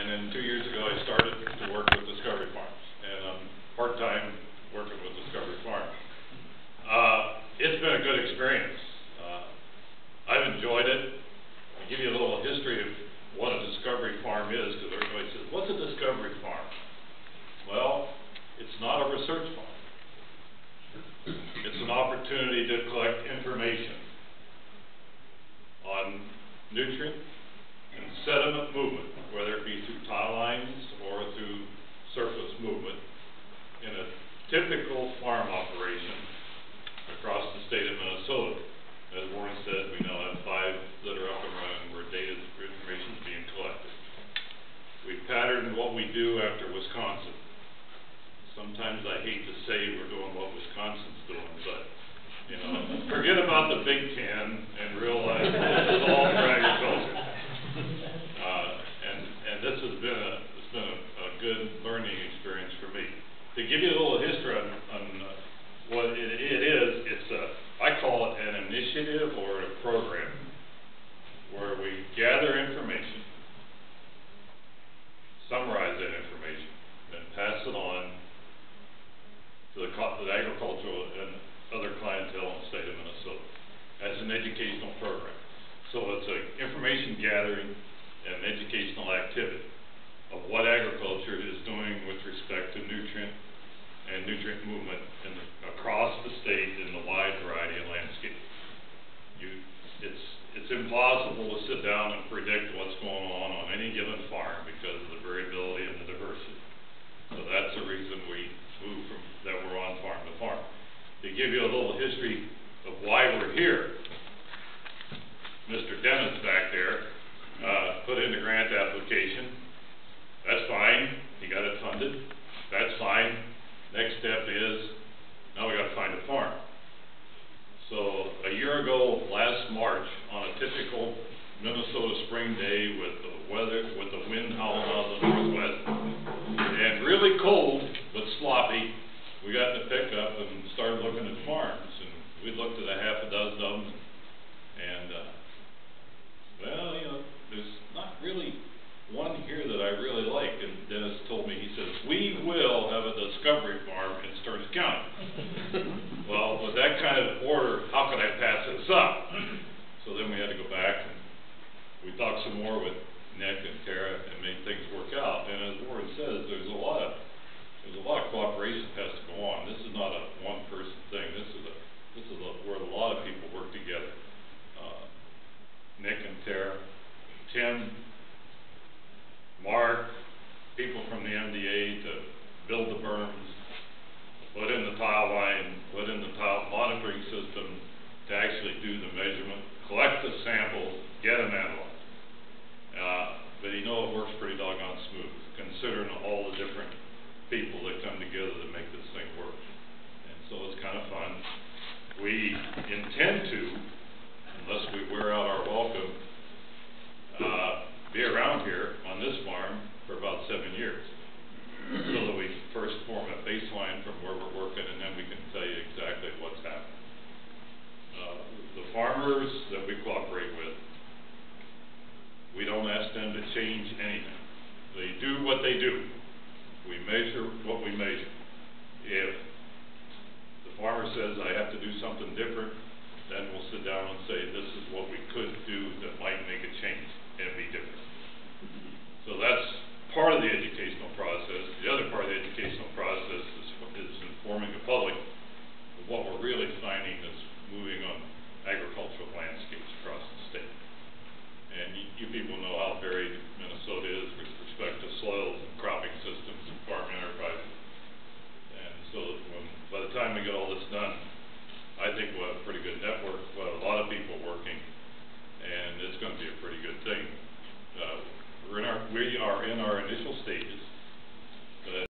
and then 2 years ago I started to work with Discovery Farms, and I'm part-time working with Discovery Farms. It's been a good experience. I've enjoyed it. I'll give you a little history of what a Discovery Farm is, because everybody says, what's a Discovery Farm? Well, it's not a research farm. It's an opportunity to collect information on nutrient and sediment movement, whether it be through tile lines or through surface movement, in a typical farm operation across the state of Minnesota. As Warren said, we now have 5 that are up and running where data information is being collected. We patterned what we do after Wisconsin. Sometimes I hate to say we're doing what Wisconsin's doing, but you know, forget about the Big Ten and realize this is all for agriculture. And this has been a good learning experience for me. To give you a little history on what it is, it's I call it an initiative or a program where we gather information, summarize that information, then pass it on to the agricultural and other clientele in the state of Minnesota as an educational program. So it's an information gathering and educational activity of what agriculture is doing with respect to nutrient and nutrient movement across the state in the wide variety of landscape. It's impossible to sit down and predict what's going on any given farm because of the variability and the diversity. So that's the reason we move from that we're on farm to farm. To give you a little history of why we're here, Mr. Dennis back there put in the grant application. That's fine. He got it funded. That's fine. Next step is now we got to find a farm. So a year ago, last March, on a typical Minnesota spring day with the weather, with the wind howling out of the northwest, and really cold but sloppy, we got in the pickup and started looking at farms. And we looked at a half a dozen of them, and well, you know, there's not really one here that I really like. And Dennis told me, he says, we will have a Discovery Farm in Stearns County. Well, with that kind of order, how could I pass this up? So then we had to go back and we talked some more with Nick and Tara and made things work out. And as Warren says, there's a lot of cooperation that has to go on. This is not a one-person thing. This is where a lot of people work together. Nick and Tara, Tim, Mark, people from the MDA to build the berms, put in the tile line, put in the tile monitoring system to actually do the measurement, collect the samples, get them analyzed. But you know, it works pretty doggone smooth, considering all the different people that come together to make this thing work. And so it's kind of fun. We intend to, unless we wear out our welcome, be around here on this farm for about 7 years, so that we first form a baseline from where we're working, and then we can tell you exactly what's happening. The farmers that we cooperate with, we don't ask them to change anything. They do what they do. We measure what we measure. If the farmer says, I have to do something different, then we'll sit down and say, this is what we could do that might make a change.